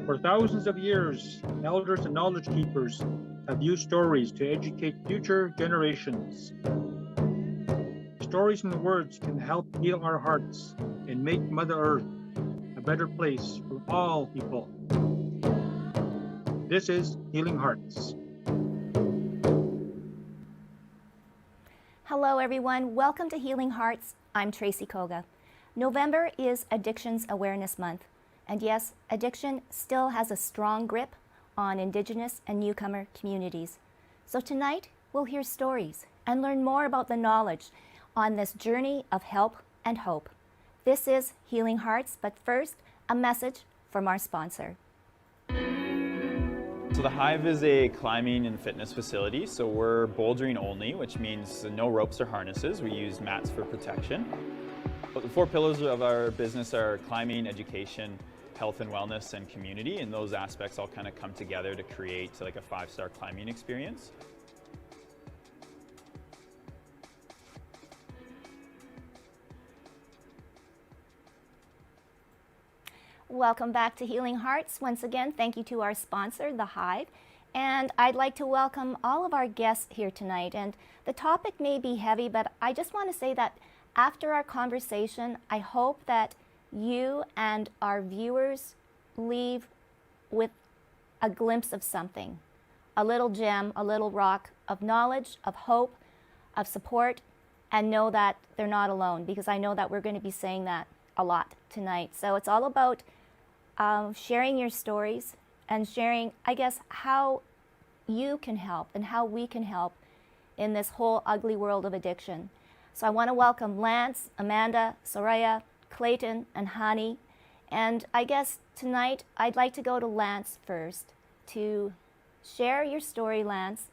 For thousands of years, elders and knowledge keepers have used stories to educate future generations. Stories and words can help heal our hearts and make Mother Earth a better place for all people. This is Healing Hearts. Hello everyone, welcome to Healing Hearts. I'm Tracy Koga. November is Addictions Awareness Month. And yes, addiction still has a strong grip on Indigenous and newcomer communities. So tonight, we'll hear stories and learn more about the knowledge on this journey of help and hope. This is Healing Hearts, but first, a message from our sponsor. So the Hive is a climbing and fitness facility, so we're bouldering only, which means no ropes or harnesses. We use mats for protection. But the four pillars of our business are climbing, education, health and wellness, and community, and those aspects all kind of come together to create like a 5-star climbing experience. Welcome back to Healing Hearts. Once again, thank you to our sponsor, The Hive. And I'd like to welcome all of our guests here tonight. And the topic may be heavy, but I just want to say that after our conversation, I hope that you and our viewers leave with a glimpse of something, a little gem, a little rock of knowledge, of hope, of support, and know that they're not alone, because I know that we're going to be saying that a lot tonight. So it's all about sharing your stories and sharing, I guess, how you can help and how we can help in this whole ugly world of addiction. So I want to welcome Lance, Amanda, Soraya, Clayton, and Hani. And I guess tonight I'd like to go to Lance first to share your story, Lance,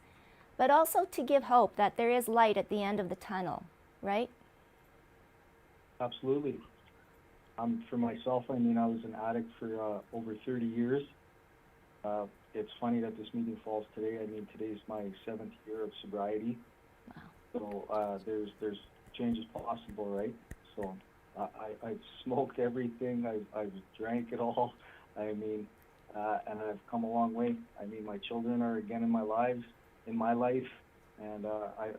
but also to give hope that there is light at the end of the tunnel, right? Absolutely. For myself, I mean, I was an addict for over 30 years. It's funny that this meeting falls today. I mean, today's my 7th year of sobriety. Wow. So there's changes possible, right? So I've smoked everything. I've drank it all. I mean, and I've come a long way. I mean, my children are again in my life, and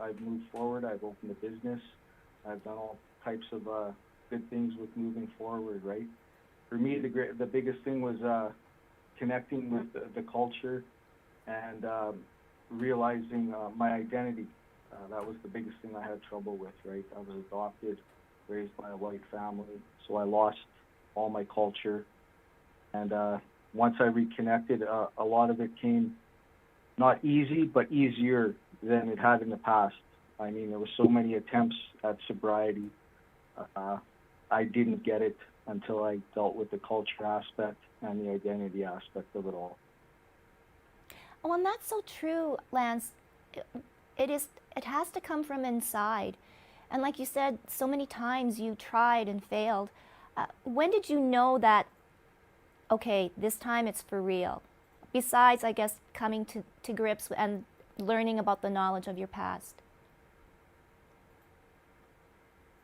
I've moved forward. I've opened a business. I've done all types of good things with moving forward, right? For me, the biggest thing was connecting with the culture and realizing my identity. That was the biggest thing I had trouble with, right? I was adopted, raised by a white family, so I lost all my culture. And once I reconnected, a lot of it came not easy, but easier than it had in the past. I mean, there were so many attempts at sobriety. I didn't get it until I dealt with the culture aspect and the identity aspect of it all. Oh, and that's so true, Lance. It has to come from inside. And like you said, so many times you tried and failed. When did you know that, okay, this time it's for real? Besides, I guess, coming to grips and learning about the knowledge of your past.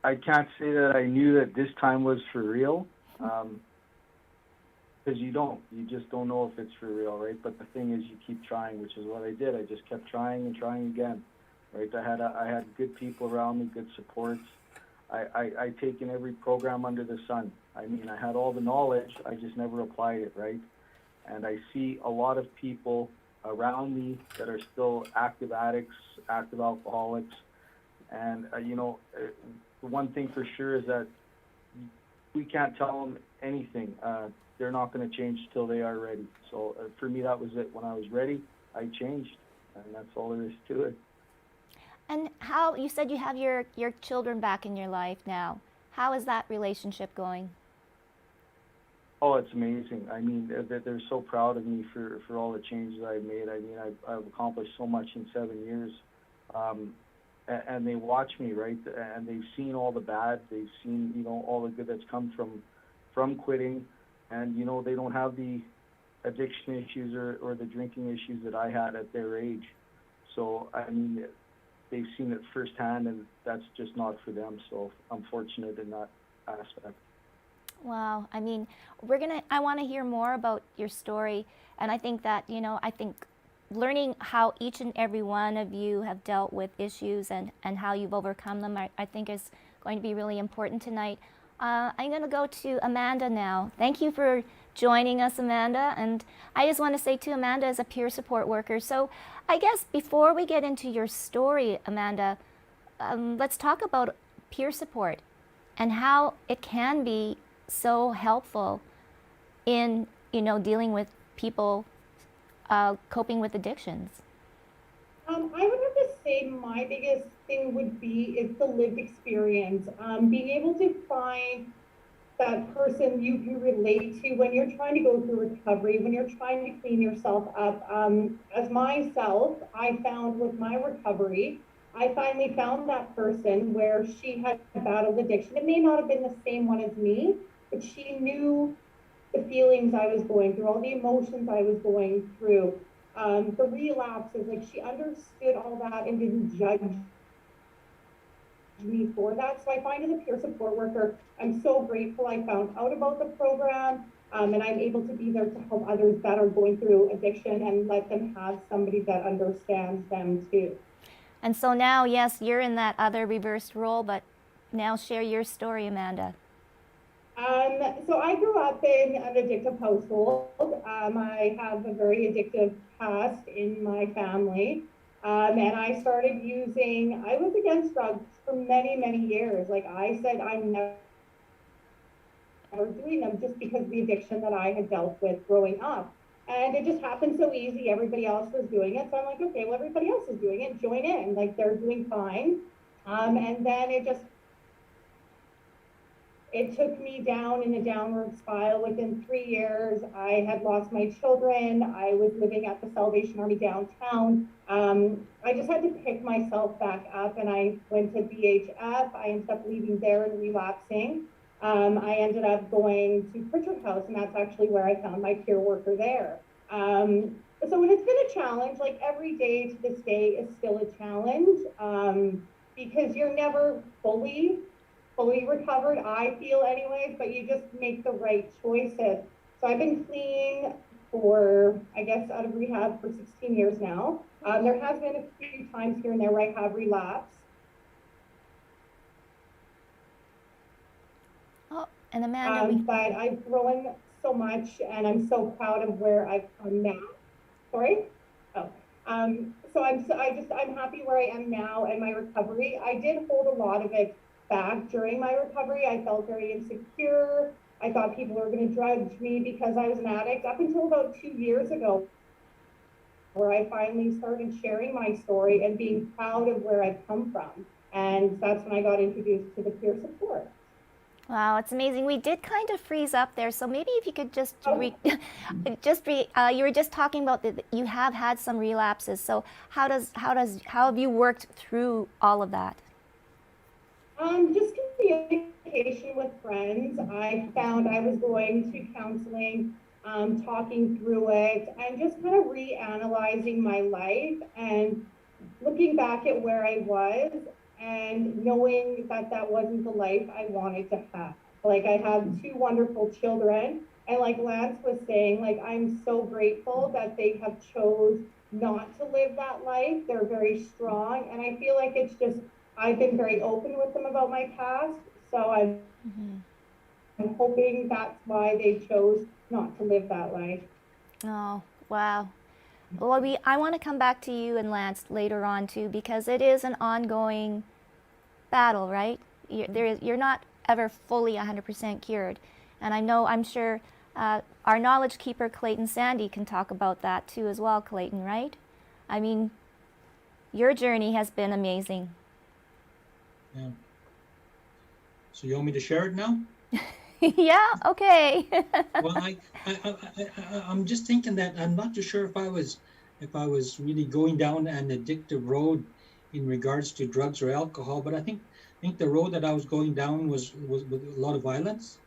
I can't say that I knew that this time was for real, because you just don't know if it's for real, right? But the thing is, you keep trying, which is what I did. I just kept trying and trying again, right? I had good people around me, good supports. I taken every program under the sun. I mean, I had all the knowledge, I just never applied it, right? And I see a lot of people around me that are still active addicts, active alcoholics, and the one thing for sure is that we can't tell them anything. They're not going to change till they are ready. So for me, that was it. When I was ready, I changed, and that's all there is to it. And how, you said you have your children back in your life now. How is that relationship going? Oh, it's amazing. I mean, they're so proud of me for all the changes I've made. I mean, I've accomplished so much in 7 years. And they watch me, right? And they've seen all the bad. They've seen, all the good that's come from quitting. And, they don't have the addiction issues or the drinking issues that I had at their age. So, I mean, they've seen it firsthand, and that's just not for them. So I'm fortunate in that aspect. Wow. I mean, I want to hear more about your story. And I think that, I think learning how each and every one of you have dealt with issues and how you've overcome them, I think is going to be really important tonight. I'm going to go to Amanda now. Thank you for joining us, Amanda. And I just want to say, too, Amanda is a peer support worker. So I guess before we get into your story, Amanda, let's talk about peer support and how it can be so helpful in, dealing with people coping with addictions. I would have to say my biggest thing would be is the lived experience. Being able to find that person you can relate to when you're trying to go through recovery, when you're trying to clean yourself up. As myself, I found with my recovery, I finally found that person where she had battled addiction. It may not have been the same one as me, but she knew the feelings I was going through, all the emotions I was going through, the relapses, like she understood all that and didn't judge me for that. So I find as a peer support worker, I'm so grateful I found out about the program, and I'm able to be there to help others that are going through addiction and let them have somebody that understands them too. And so now, yes, you're in that other reversed role, but now share your story, Amanda. So I grew up in an addictive household. I have a very addictive past in my family. And I started using, I was against drugs for many, many years. Like I said, I'm never doing them just because of the addiction that I had dealt with growing up. And it just happened so easy. Everybody else was doing it. So I'm like, okay, well, everybody else is doing it. Join in. Like they're doing fine. And then it took me down in a downward spiral. Within 3 years, I had lost my children. I was living at the Salvation Army downtown. I just had to pick myself back up, and I went to BHF. I ended up leaving there and relapsing. I ended up going to Pritchard House, and that's actually where I found my peer worker there. So it's been a challenge. Like every day to this day is still a challenge, because you're never fully recovered, I feel anyways, but you just make the right choices. So I've been clean for, I guess, out of rehab for 16 years now. There has been a few times here and there where I have relapsed. Oh, and Amanda, but I've grown so much, and I'm so proud of where I've come now. Sorry? Oh. So I'm happy where I am now in my recovery. I did hold a lot of it back during my recovery. I felt very insecure. I thought people were going to judge me because I was an addict up until about 2 years ago, where I finally started sharing my story and being proud of where I've come from. And that's when I got introduced to the peer support. wow, it's amazing. We did kind of freeze up there, so maybe if you could just you were just talking about that you have had some relapses. So how have you worked through all of that? Just communication with friends. I found I was going to counseling, talking through it, and just kind of reanalyzing my life and looking back at where I was and knowing that that wasn't the life I wanted to have. Like I have 2 wonderful children, and like Lance was saying, like I'm so grateful that they have chose not to live that life. They're very strong, and I feel like it's just I've been very open with them about my past, so I'm hoping that's why they chose not to live that life. Oh, wow. Well, I want to come back to you and Lance later on too, because it is an ongoing battle, right? You're not ever fully 100% cured. And I'm sure our knowledge keeper, Clayton Sandy, can talk about that too as well, Clayton, right? I mean, your journey has been amazing. Yeah. So you want me to share it now? Yeah, okay. Well, I'm just thinking that I'm not too sure if I was really going down an addictive road in regards to drugs or alcohol, but I think the road that I was going down was with a lot of violence.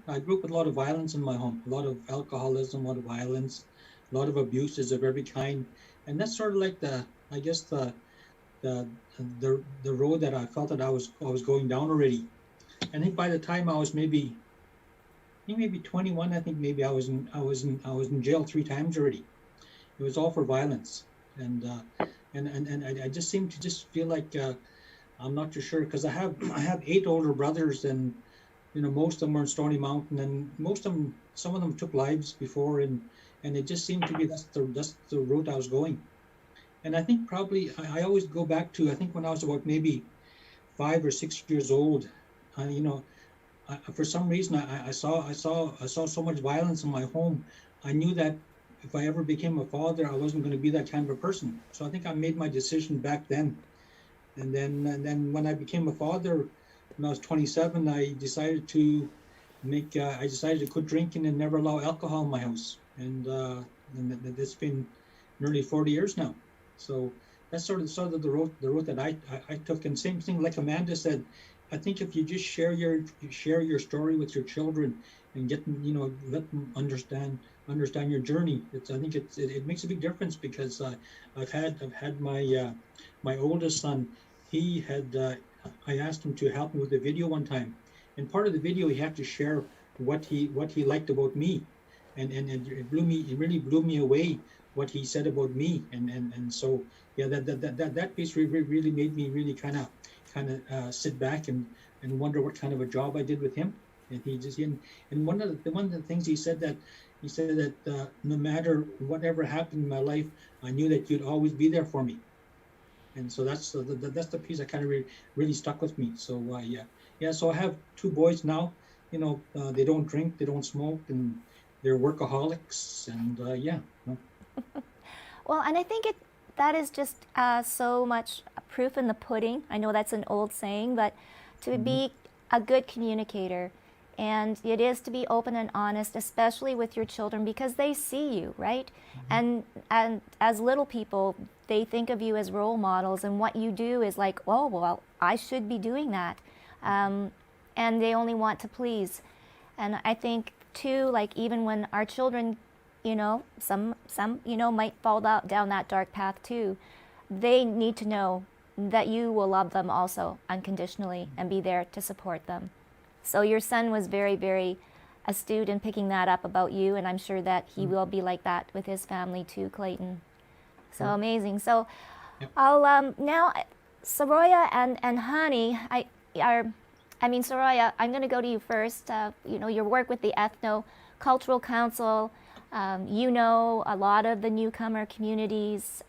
I grew up with a lot of violence in my home, a lot of alcoholism, a lot of violence, a lot of abuses of every kind, and that's sort of like the road that I felt that I was going down already. I think by the time I was maybe think maybe 21. I think maybe I was in jail 3 times already. It was all for violence, and I just seem to just feel like I'm not too sure because I have 8 older brothers, and most of them are in Stony Mountain, and some of them took lives before, and it just seemed to be that's the route I was going. And I think probably I always go back to I think when I was about maybe 5 or 6 years old, I, you know, for some reason I saw so much violence in my home. I knew that if I ever became a father, I wasn't going to be that kind of a person. So I think I made my decision back then. And then when I became a father, when I was 27, I decided to quit drinking and never allow alcohol in my house. And it's been nearly 40 years now. So that's sort of the road that I took. And same thing, like Amanda said, I think if you just share your story with your children and get them, let them understand your journey. I think it makes a big difference because I've had my oldest son. He had I asked him to help me with a video one time, and part of the video he had to share what he liked about me, and it really blew me away what he said about me, and so yeah, that piece really made me really sit back and wonder what kind of a job I did with him. And one of the things he said that no matter whatever happened in my life, I knew that you'd always be there for me. And so that's the piece that kind of really stuck with me. So yeah. So I have 2 boys now. They don't drink, they don't smoke, and they're workaholics. And yeah. Well, and I think that is just so much proof in the pudding. I know that's an old saying, but to be a good communicator, and it is to be open and honest, especially with your children, because they see you, right? And as little people, they think of you as role models, and what you do is like, oh well, I should be doing that, and they only want to please. And I think too, like even when our children, some might fall down that dark path too, they need to know that you will love them also unconditionally and be there to support them. So your son was very, very astute in picking that up about you, and I'm sure that he will be like that with his family too, Clayton. So amazing. So Yep. I'll now, Soraya and Hani, Soraya, I'm going to go to you first. Your work with the Ethno-Cultural Council, a lot of the newcomer communities,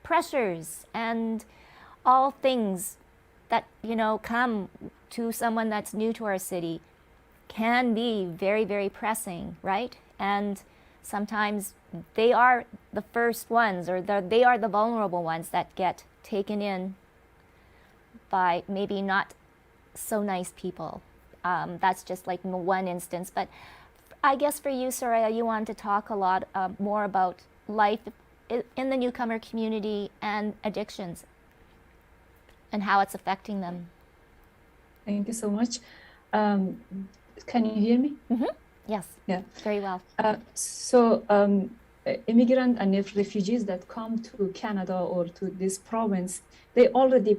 pressures, and all things that, come to someone that's new to our city can be very, very pressing, right? And sometimes they are the first ones, or they are the vulnerable ones that get taken in by maybe not so nice people. That's just like one instance. But I guess for you, Soraya, you want to talk a lot more about life in the newcomer community and addictions and how it's affecting them. Thank you so much. Can you hear me? Yes. Yeah. Very well. Immigrant and refugees that come to Canada or to this province, they already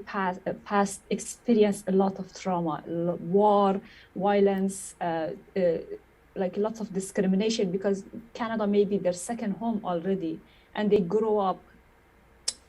experience a lot of trauma, war, violence, like lots of discrimination, because Canada may be their second home already, and they grow up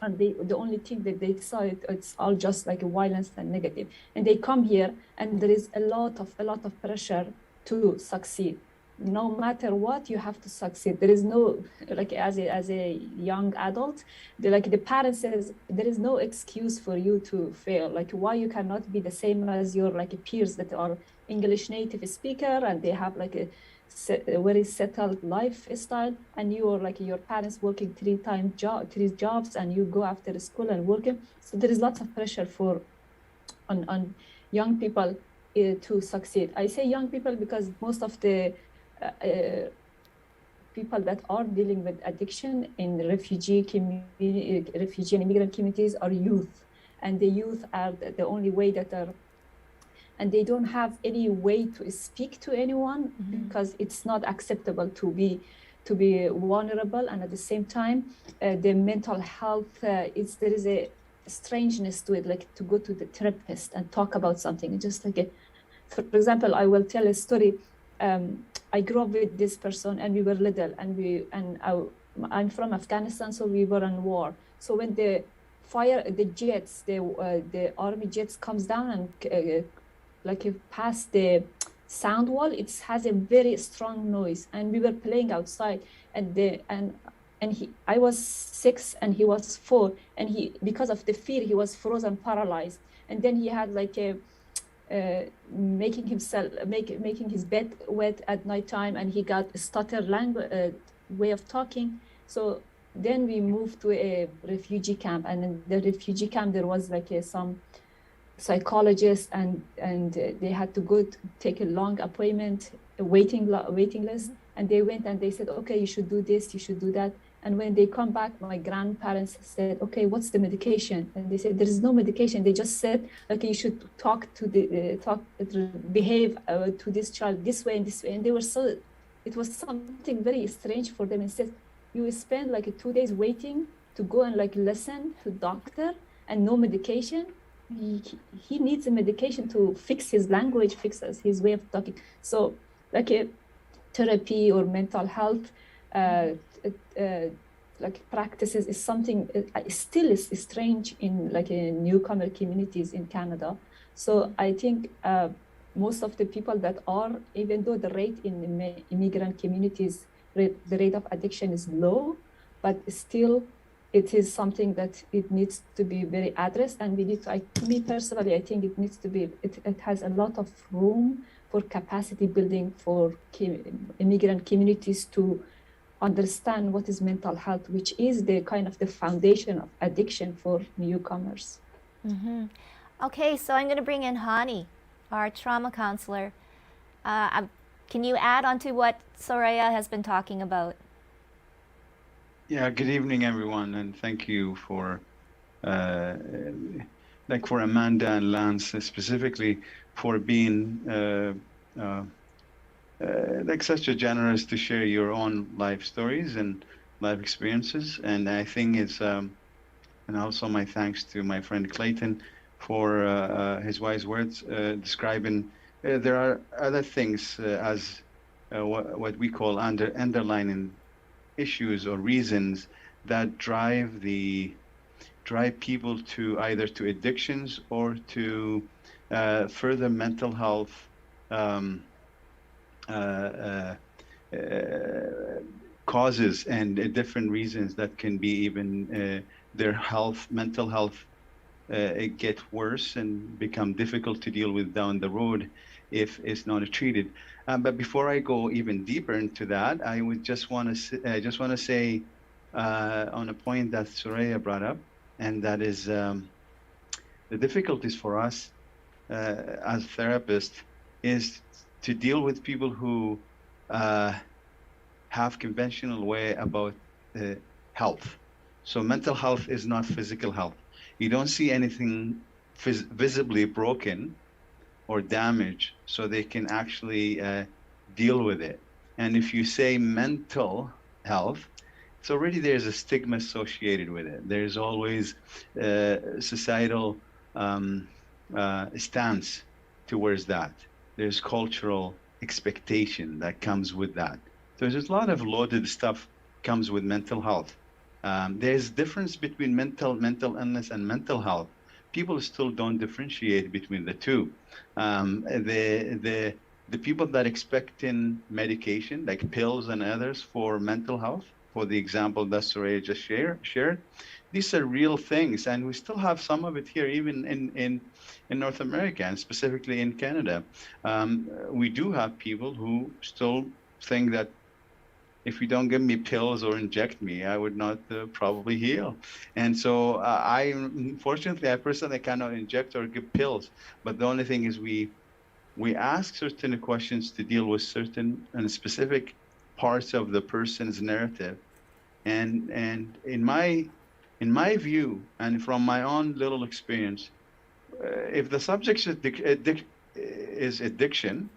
and the only thing that they saw it's all just like violence and negative, and they come here and there is a lot of pressure to succeed. No matter what, you have to succeed. There is no, like as a young adult, the parents says there is no excuse for you to fail. Like why you cannot be the same as your peers that are English native speaker and they have a very settled lifestyle, and you are your parents working three jobs, and you go after school and working. So there is lots of pressure on young people to succeed. I say young people because most of the people that are dealing with addiction in refugee and immigrant communities are youth, and the youth are the only way that are, and they don't have any way to speak to anyone because it's not acceptable to be vulnerable, and at the same time the mental health there is a strangeness to it, like to go to the therapist and talk about something. Just for example, I will tell a story. I grew up with this person, and we were little, and I'm from Afghanistan, so we were in war. So when the jets, the army jets comes down and like past the sound wall, it has a very strong noise, and we were playing outside, I was 6 and he was 4, and because of the fear, he was frozen, paralyzed, and then he had like a making his bed wet at night time, and he got a stutter language way of talking. So then we moved to a refugee camp, and in the refugee camp there was like some psychologists, and they had to take a long appointment, a waiting list, and they went and they said, okay, you should do this, you should do that. And when they come back, my grandparents said, okay, what's the medication? And they said, there is no medication. They just said, okay, you should behave to this child this way and this way. And it was something very strange for them. And said, you will spend like 2 days waiting to go and like listen to doctor and no medication. He needs a medication to fix his language, fix his way of talking. So like a therapy or mental health like practices is something still is strange in like newcomer communities in Canada. So I think most of the people that are, even though the rate in immigrant communities, the rate of addiction is low, but still it is something that it needs to be very addressed, and we need to, me personally, I think it needs to be, it has a lot of room for capacity building for immigrant communities to understand what is mental health, which is the kind of the foundation of addiction for newcomers. Mm-hmm. Okay, so I'm going to bring in Hani, our trauma counselor. Can you add on to what Soraya has been talking about? Yeah, good evening, everyone, and thank you for, for Amanda and Lance specifically for being such a generous to share your own life stories and life experiences. And I think it's, and also my thanks to my friend Clayton for his wise words describing there are other things as what we call underlying issues or reasons that drive people to either to addictions or to further mental health causes and different reasons that can be even their mental health get worse and become difficult to deal with down the road if it's not treated. But before I go even deeper into that, I would just want to say on a point that Soraya brought up, and that is the difficulties for us as therapists is to deal with people who have conventional way about health. So mental health is not physical health. You don't see anything visibly broken or damaged, so they can actually deal with it. And if you say mental health, it's already there's a stigma associated with it. There's always societal stance towards that. There's cultural expectation that comes with that. So there's a lot of loaded stuff comes with mental health. There's difference between mental illness and mental health. People still don't differentiate between the two. The people that expecting medication like pills and others for mental health, for the example that Soraya just shared, these are real things, and we still have some of it here, even in North America and specifically in Canada. We do have people who still think that if you don't give me pills or inject me, I would not probably heal. And so unfortunately, I personally cannot inject or give pills. But the only thing is we ask certain questions to deal with certain and specific parts of the person's narrative. And in my view, and from my own little experience, if the subject is addiction,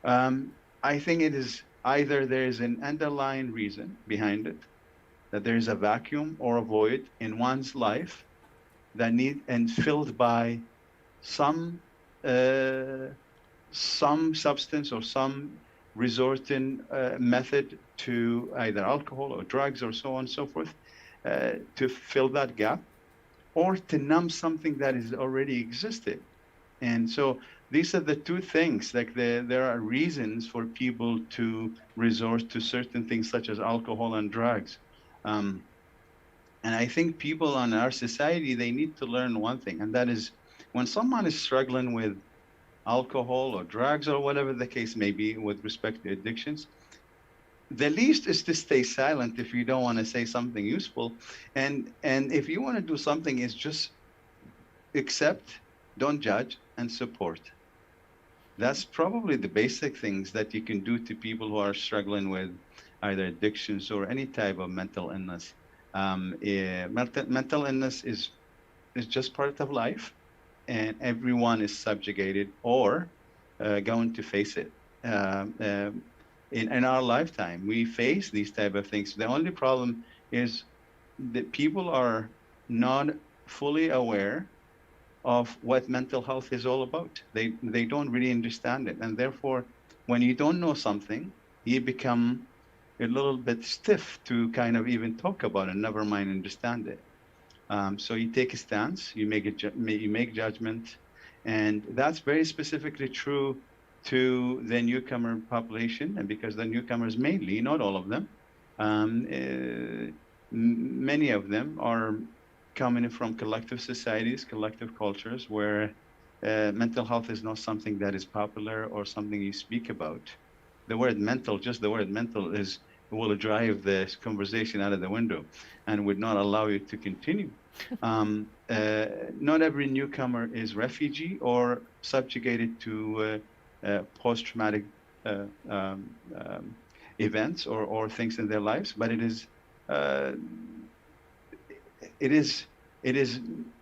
I think it is either there is an underlying reason behind it, that there is a vacuum or a void in one's life that and filled by some substance or some resorting method to either alcohol or drugs or so on and so forth to fill that gap, or to numb something that is already existed. And so these are the two things. Like there are reasons for people to resort to certain things such as alcohol and drugs. And I think people in our society, they need to learn one thing, and that is when someone is struggling with alcohol or drugs or whatever the case may be with respect to addictions, the least is to stay silent if you don't want to say something useful. And if you want to do something, is just accept, don't judge, and support. That's probably the basic things that you can do to people who are struggling with either addictions or any type of mental illness. Mental illness is just part of life, and everyone is subjugated or going to face it. In our lifetime, we face these type of things. The only problem is that people are not fully aware of what mental health is all about. They don't really understand it, and therefore, when you don't know something, you become a little bit stiff to kind of even talk about it, never mind understand it. So you take a stance, you make judgment, and that's very specifically true to the newcomer population, and because the newcomers mainly, not all of them, many of them are coming from collective societies, collective cultures, where mental health is not something that is popular or something you speak about. The word mental, just the word mental, will drive this conversation out of the window and would not allow you to continue. Not every newcomer is refugee or subjugated to post-traumatic events or things in their lives, but it is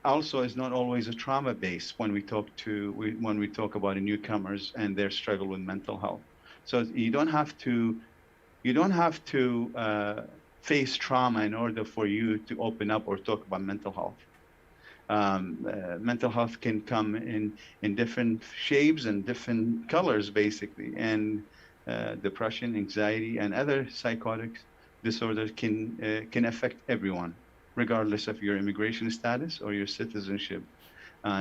also is not always a trauma base when we talk about the newcomers and their struggle with mental health. So you don't have to face trauma in order for you to open up or talk about mental health. Mental health can come in different shapes and different colors, basically, and depression, anxiety, and other psychotic disorders can affect everyone, regardless of your immigration status or your citizenship,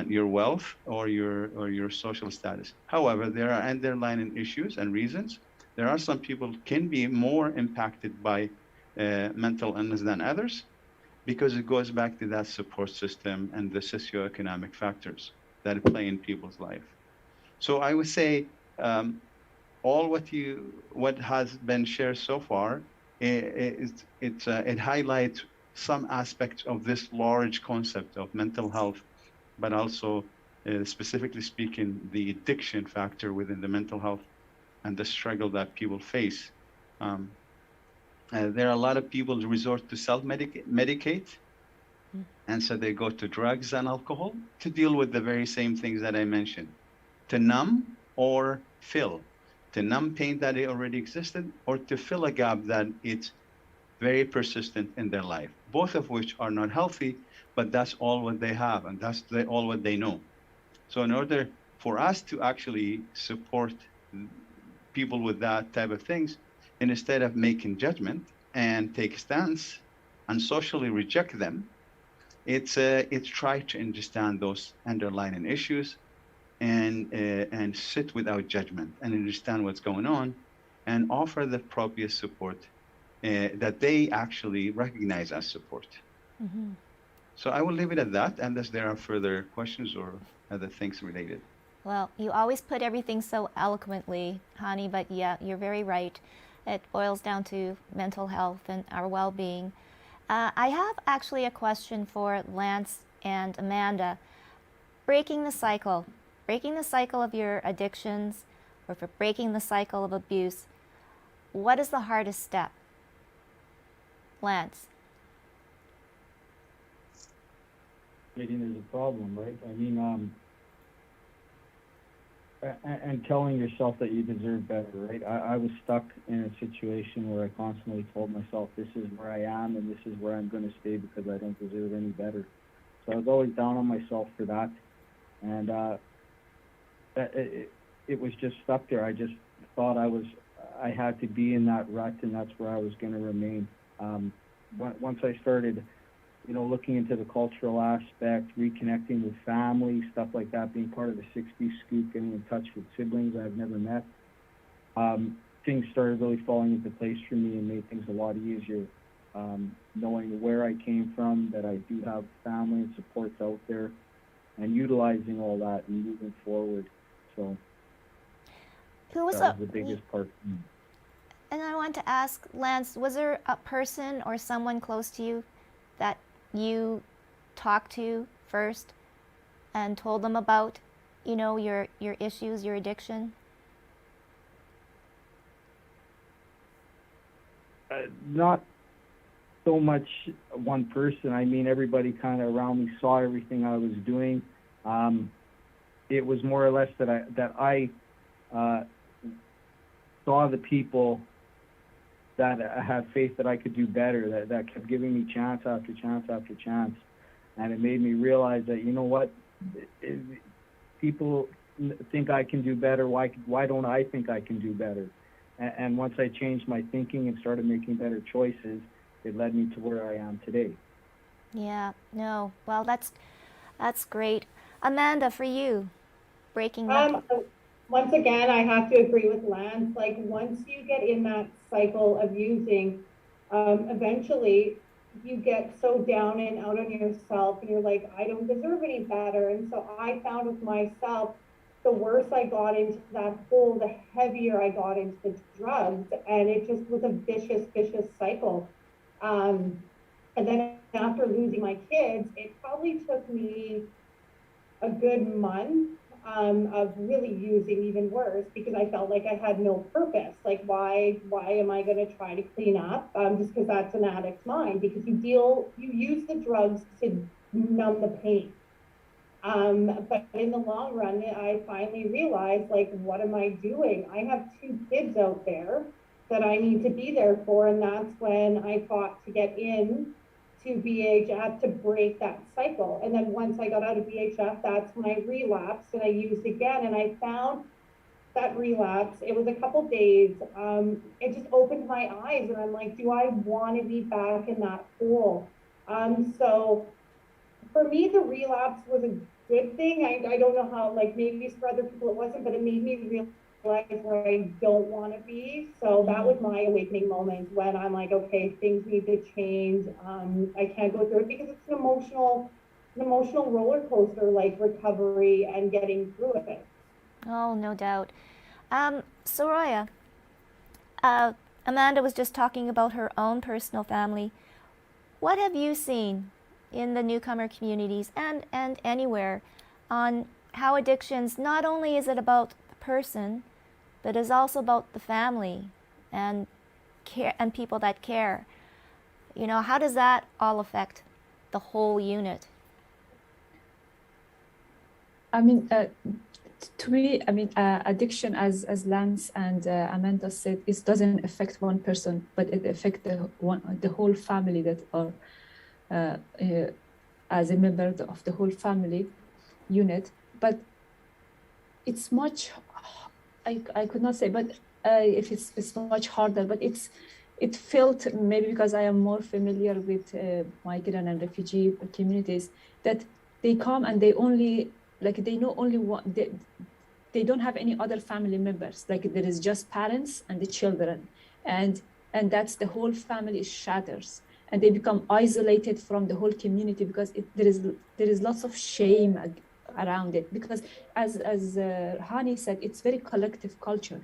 your wealth or your social status. However, there are underlying issues and reasons. There are some people can be more impacted by mental illness than others, because it goes back to that support system and the socioeconomic factors that play in people's life. So I would say all what has been shared so far, it highlights some aspects of this large concept of mental health, but also specifically speaking, the addiction factor within the mental health and the struggle that people face. There are a lot of people who resort to self-medicate, and so they go to drugs and alcohol to deal with the very same things that I mentioned, to numb or fill, to numb pain that already existed, or to fill a gap that it's very persistent in their life, both of which are not healthy, but that's all what they have, and that's all what they know. So in order for us to actually support people with that type of things, and instead of making judgment and take a stance and socially reject them, it's try to understand those underlying issues and sit without judgment and understand what's going on and offer the appropriate support that they actually recognize as support. Mm-hmm. So I will leave it at that, unless there are further questions or other things related. Well, you always put everything so eloquently, Hani, but yeah, you're very right. It boils down to mental health and our well-being. I have actually a question for Lance and Amanda. Breaking the cycle of your addictions, or for breaking the cycle of abuse, what is the hardest step? Lance. Dating is a problem, right? I mean, and telling yourself that you deserve better, right? I was stuck in a situation where I constantly told myself, this is where I am and this is where I'm going to stay because I don't deserve any better. So I was always down on myself for that. And it was just stuck there. I just thought I was I had to be in that rut, and that's where I was going to remain. Once I started, looking into the cultural aspect, reconnecting with family, stuff like that, being part of the 60s scoop, getting in touch with siblings I've never met, things started really falling into place for me and made things a lot easier. Knowing where I came from, that I do have family and supports out there, and utilizing all that and moving forward. So Who was that was the biggest part for me. And I want to ask, Lance, was there a person or someone close to you that you talked to first and told them about, your issues, your addiction? Not so much one person. I mean, everybody kind of around me saw everything I was doing. It was more or less that I saw the people that had faith that I could do better, that kept giving me chance after chance after chance. And it made me realize that, what, people think I can do better. Why don't I think I can do better? And once I changed my thinking and started making better choices, it led me to where I am today. Yeah, no. Well, that's great. Amanda, for you, breaking mental. Once again, I have to agree with Lance. Like, once you get in that cycle of using, eventually you get so down and out on yourself, and you're like, I don't deserve any better. And so I found with myself, the worse I got into that hole, the heavier I got into the drugs, and it just was a vicious cycle. And then after losing my kids, it probably took me a good month of really using even worse, because I felt like I had no purpose. Like, why am I going to try to clean up? Just because that's an addict's mind, because you use the drugs to numb the pain. But in the long run, I finally realized, like, what am I doing? I have 2 kids out there that I need to be there for. And that's when I fought to get in to BHF to break that cycle. And then once I got out of BHF, that's when I relapsed and I used again. And I found that relapse, it was a couple days. It just opened my eyes, and I'm like, do I want to be back in that hole? So for me, the relapse was a good thing. I don't know how, like, maybe for other people it wasn't, but it made me realize where I don't want to be. So that was my awakening moment, when I'm like, okay, things need to change. I can't go through it, because it's an emotional roller coaster, like recovery and getting through it. Oh, no doubt. Soraya, Amanda was just talking about her own personal family. What have you seen in the newcomer communities and anywhere on how addictions, not only is it about the person, but is also about the family and care and people that care? How does that all affect the whole unit? I mean, to me, addiction, as Lance and Amanda said, it doesn't affect one person, but it affects the whole family that are as a member of the whole family unit. But it's much, I could not say, but if it's much harder, but it felt, maybe because I am more familiar with migrant and refugee communities, that they come and they only, like, they know only one, they don't have any other family members. Like, there is just parents and the children, and that's the whole family shatters, and they become isolated from the whole community, because there is lots of shame around it, because as Hani said, it's very collective culture.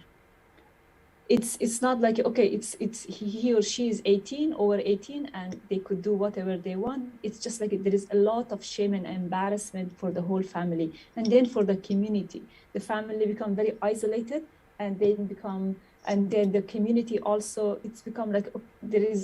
It's not like, okay, it's he or she is 18, over 18, and they could do whatever they want. It's just like there is a lot of shame and embarrassment for the whole family, and then for the community, the family become very isolated, and then the community also, it's become like,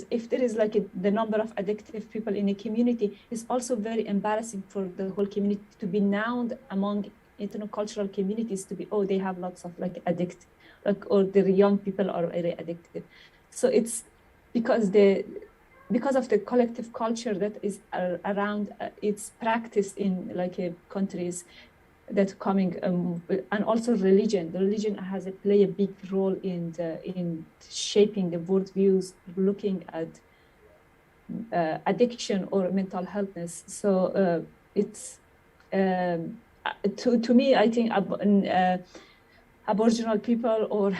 if there is like the number of addictive people in a community, it's also very embarrassing for the whole community to be known among intercultural communities to be, oh, they have lots of like addict, like, or the young people are very addicted. So it's because of the collective culture that is around, it's practiced in like countries. that coming, and also religion. The religion has play a big role in shaping the worldviews, looking at addiction or mental healthness. So it's to me, I think Aboriginal people or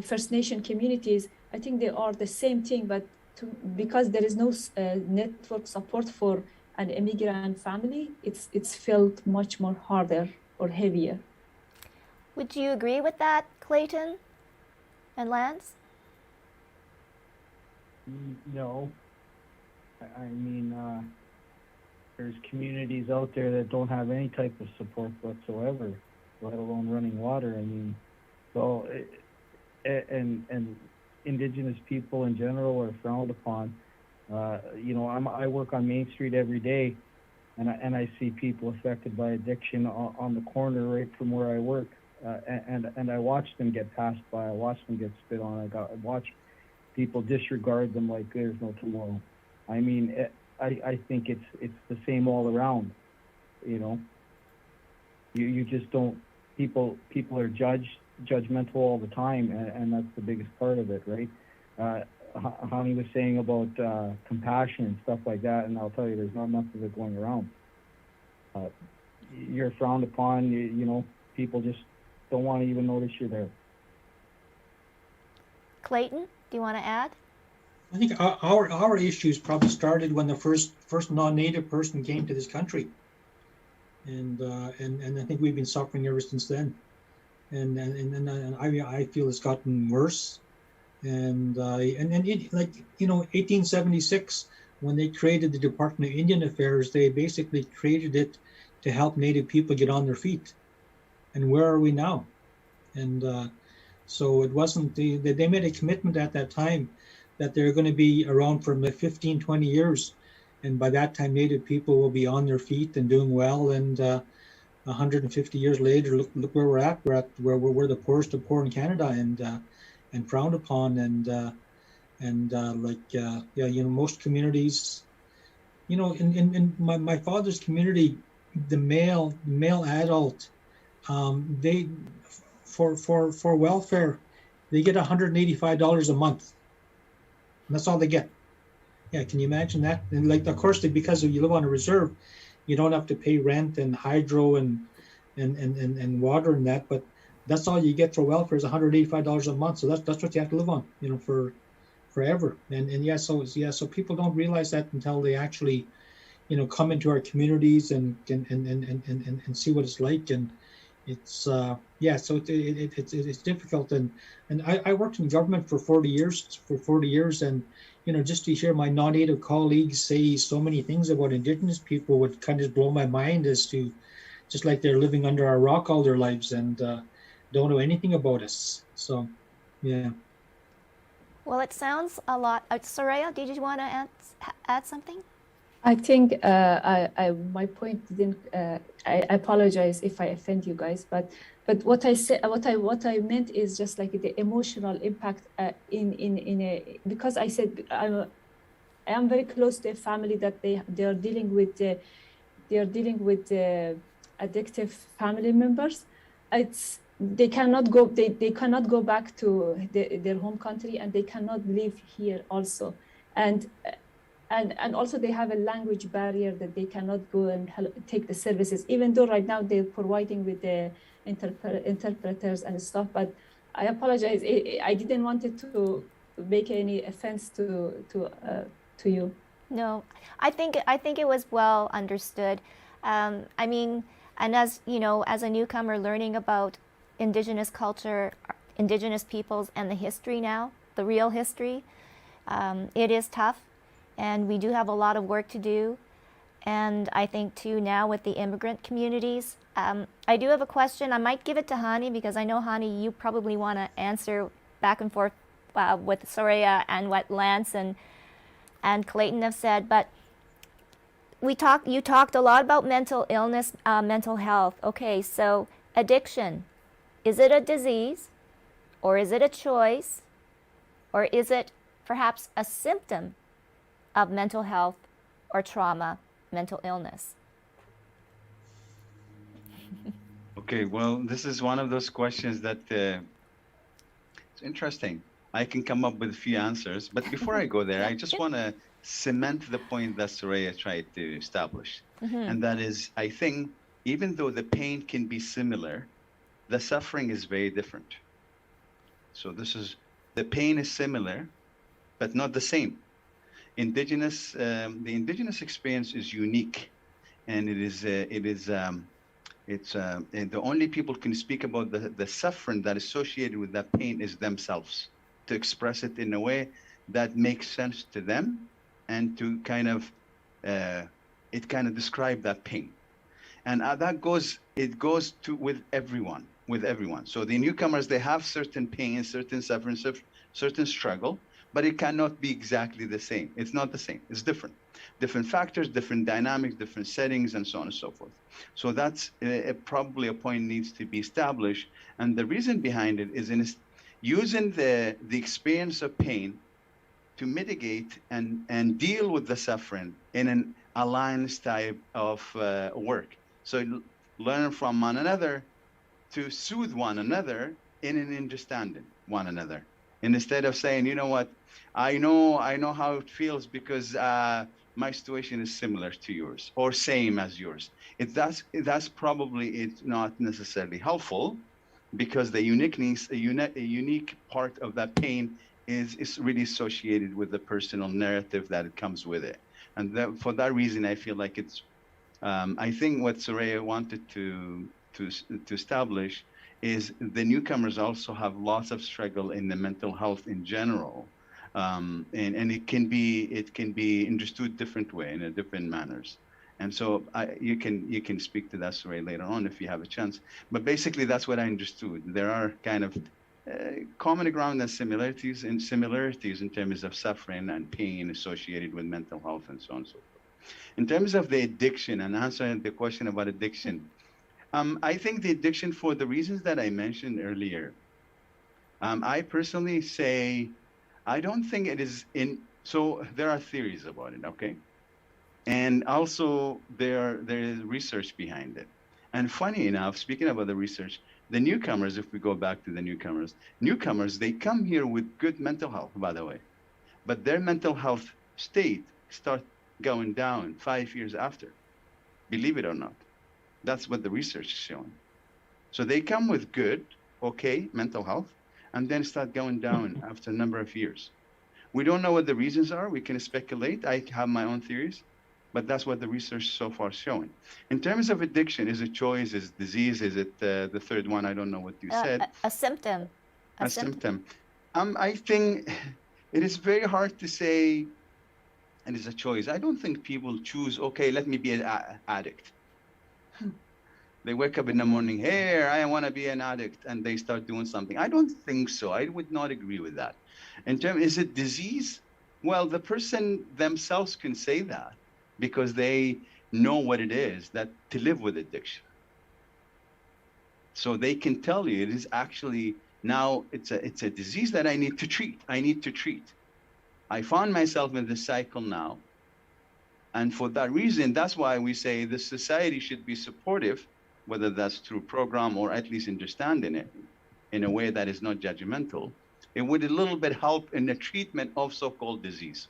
First Nation communities, I think they are the same thing, but because there is no network support for an immigrant family, it's felt much more harder or heavier. Would you agree with that, Clayton and Lance? No. I mean, there's communities out there that don't have any type of support whatsoever, let alone running water. I mean, so, and Indigenous people in general are frowned upon. You know, I work on Main Street every day, and I see people affected by addiction on the corner right from where I work, and I watch them get passed by. I watch them get spit on. I watch people disregard them like there's no tomorrow. I mean, I think it's the same all around. You know, you just don't. People are judgmental all the time, and that's the biggest part of it, right? Hani was saying about compassion and stuff like that, and I'll tell you, there's not enough of it going around. You're frowned upon. You know, people just don't want to even notice you're there. Clayton, do you want to add? I think our issues probably started when the first non-native person came to this country, and I think we've been suffering ever since then. And I feel it's gotten worse, and it, like, you know, 1876, when they created the Department of Indian Affairs, they basically created it to help Native people get on their feet. And where are we now? And so it wasn't they made a commitment at that time that they're going to be around for 15, 20 years, and by that time Native people will be on their feet and doing well. And 150 years later, look where we're at. We're the poorest of poor in Canada, and frowned upon, yeah, you know, most communities, you know, in my father's community, the male adult, they for welfare, they get $185 a month. And that's all they get. Yeah, can you imagine that? And like, of course, because you live on a reserve, you don't have to pay rent and hydro and water and that, but that's all you get for welfare is $185 a month. So that's what you have to live on, you know, for forever. And yeah, so people don't realize that until they actually, you know, come into our communities and see what it's like. And it's yeah, so it's difficult. And I worked in government for 40 years, and you know, just to hear my non-native colleagues say so many things about Indigenous people would kind of blow my mind, as to just like they're living under a rock all their lives and don't know anything about us. So yeah. Well, it sounds a lot. Soraya, did you want to add something? I think my point didn't. I apologize if I offend you guys, but what I said, what I meant is just like the emotional impact in a, because I said I am very close to a family that they are dealing with addictive family members. They cannot go back to their home country, and they cannot live here also, and also they have a language barrier that they cannot go and take the services, even though right now they're providing with the interpreters and stuff. But I apologize, I didn't want it to make any offense to you. No, I think it was well understood. I mean, and as you know, as a newcomer learning about Indigenous culture, Indigenous peoples, and the history now, the real history, it is tough. And we do have a lot of work to do. And I think too now with the immigrant communities, I do have a question. I might give it to Hani, because I know, Hani, you probably want to answer back and forth with Soraya and what Lance and Clayton have said. But you talked a lot about mental illness, mental health. Okay, so addiction, is it a disease, or is it a choice, or is it perhaps a symptom of mental health or trauma, mental illness? Okay, well, this is one of those questions that it's interesting. I can come up with a few answers, but before I go there, I just want to cement the point that Soraya tried to establish. And that is, I think, even though the pain can be similar, the suffering is very different. So the pain is similar, but not the same. The indigenous experience is unique, and and the only people can speak about the suffering that is associated with that pain is themselves, to express it in a way that makes sense to them, and to kind of describe that pain. And it goes to with everyone. So the newcomers, they have certain pain, certain suffering, certain struggle, but it cannot be exactly the same. It's not the same. It's different. Different factors, different dynamics, different settings, and so on and so forth. So that's probably a point needs to be established. And the reason behind it is in using the experience of pain to mitigate and deal with the suffering in an alliance type of work. So learn from one another to soothe one another in an understanding one another. And instead of saying, you know what, I know how it feels because my situation is similar to yours or same as yours. That's probably it's not necessarily helpful, because the uniqueness, a unique part of that pain is really associated with the personal narrative that it comes with it. And for that reason, I feel like it's, I think what Soraya wanted to establish is the newcomers also have lots of struggle in the mental health in general. And it can be understood different way in a different manners. And so you can speak to that, Soraya, later on if you have a chance. But basically, that's what I understood. There are kind of common ground and similarities in terms of suffering and pain associated with mental health and so on and so forth. In terms of the addiction, and answering the question about addiction, I think the addiction, for the reasons that I mentioned earlier, I personally say, I don't think it is in, so there are theories about it, okay? And also there is research behind it. And funny enough, speaking about the research, the newcomers, if we go back to the newcomers, they come here with good mental health, by the way, but their mental health state starts going down 5 years after, believe it or not. That's what the research is showing. So they come with good, okay, mental health, and then start going down after a number of years. We don't know what the reasons are. We can speculate. I have my own theories, but that's what the research so far is showing. In terms of addiction, is it choice, is it disease, is it the third one? I don't know what you said. A symptom. A symptom. I think it is very hard to say it is a choice. I don't think people choose, okay, let me be an addict. They wake up in the morning, hey, I want to be an addict, and they start doing something. I don't think so. I would not agree with that. In terms, is it disease? Well, the person themselves can say that because they know what it is that to live with addiction. So they can tell you it is actually now it's a disease that I need to treat. I found myself in this cycle now. And for that reason, that's why we say the society should be supportive, whether that's through program or at least understanding it in a way that is not judgmental. It would a little bit help in the treatment of so-called disease.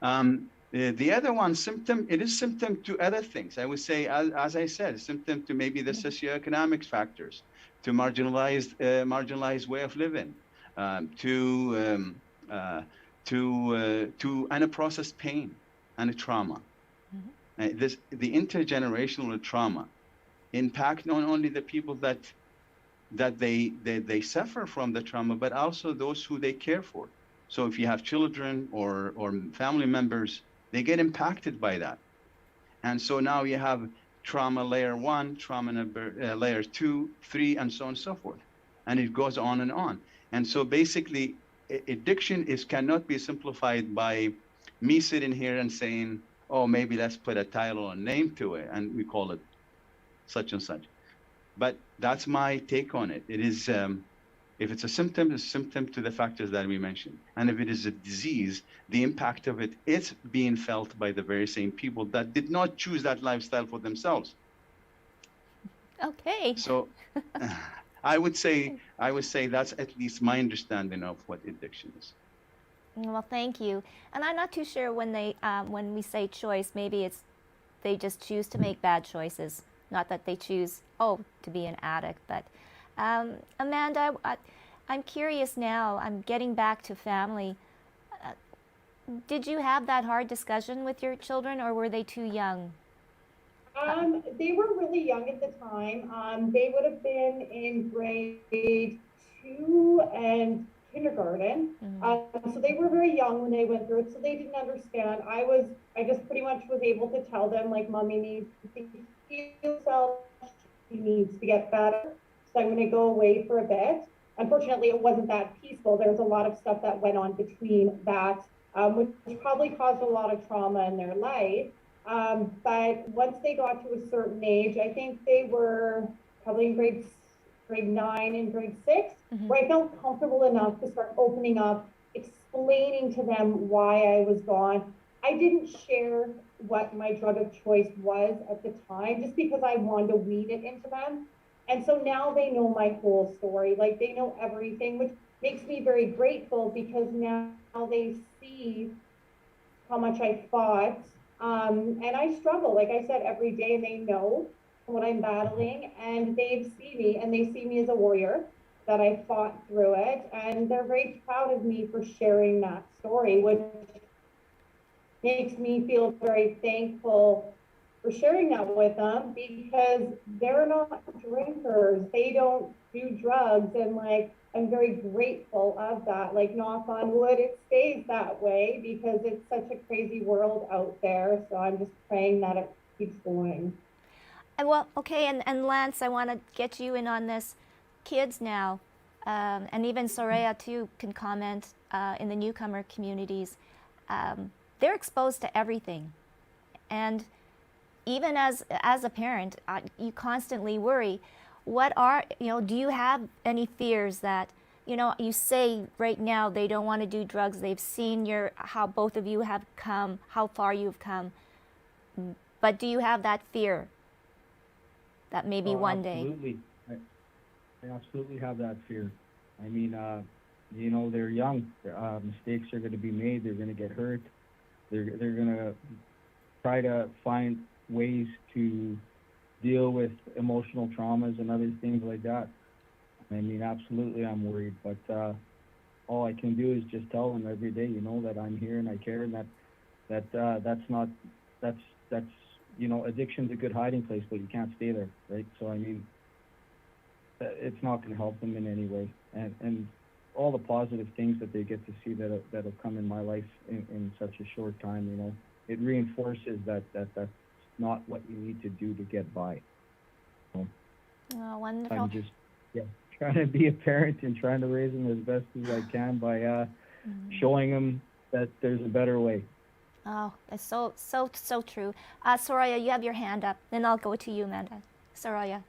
The other one, symptom, it is symptom to other things. I would say, as I said, symptom to maybe the socioeconomic factors, to marginalized way of living, to unprocessed pain and a trauma. The intergenerational trauma impact not only the people that they suffer from the trauma, but also those who they care for. So if you have children or family members, they get impacted by that. And so now you have trauma layer 1, trauma number layer 2, 3, and so on and so forth. And it goes on and on. And so basically, addiction cannot be simplified by me sitting here and saying, oh, maybe let's put a title or name to it, and we call it such and such. But that's my take on it. It is, if it's a symptom, it's a symptom to the factors that we mentioned. And if it is a disease, the impact of it is being felt by the very same people that did not choose that lifestyle for themselves. Okay. So I would say that's at least my understanding of what addiction is. Well, thank you. And I'm not too sure when we say choice, maybe it's they just choose to make bad choices, not that they choose to be an addict. But Amanda, I'm curious now. I'm getting back to family. Uh, did you have that hard discussion with your children, or were they too young? They were really young at the time. They would have been in grade 2 and kindergarten. Mm. So they were very young when they went through it, so they didn't understand. I just pretty much was able to tell them, like, mommy needs to heal herself, she needs to get better. So I'm going to go away for a bit. Unfortunately, it wasn't that peaceful. There was a lot of stuff that went on between that, which probably caused a lot of trauma in their life. But once they got to a certain age, I think they were probably in grade 9 and grade 6, Mm-hmm. where I felt comfortable enough to start opening up, explaining to them why I was gone. I didn't share what my drug of choice was at the time, just because I wanted to weed it into them. And so now they know my whole story, like they know everything, which makes me very grateful, because now they see how much I fought. And I struggle, like I said, every day, and they know what I'm battling, and they've seen me, and they see me as a warrior, that I fought through it. And they're very proud of me for sharing that story, which makes me feel very thankful for sharing that with them, because they're not drinkers. They don't do drugs. And like, I'm very grateful of that. Like, knock on wood, it stays that way, because it's such a crazy world out there. So I'm just praying that it keeps going. Well, okay, and Lance, I want to get you in on this. Kids now, and even Soraya too can comment in the newcomer communities. They're exposed to everything, and even as a parent, you constantly worry. Do you have any fears that, you say right now they don't want to do drugs. They've seen how both of you have come, how far you've come. But do you have that fear that maybe one day? Absolutely. I absolutely have that fear. I mean, they're young. Mistakes are going to be made. They're going to get hurt. They're going to try to find ways to deal with emotional traumas and other things like that. I mean, absolutely, I'm worried. But all I can do is just tell them every day, that I'm here and I care, and that's addiction's a good hiding place, but you can't stay there, right? So I mean, it's not going to help them in any way. And all the positive things that they get to see that have come in my life in such a short time, it reinforces that that's not what you need to do to get by. So Oh, wonderful. I'm just trying to be a parent and trying to raise them as best as I can by showing them that there's a better way. Oh, that's so true. Soraya, you have your hand up. Then I'll go to you, Amanda. Soraya.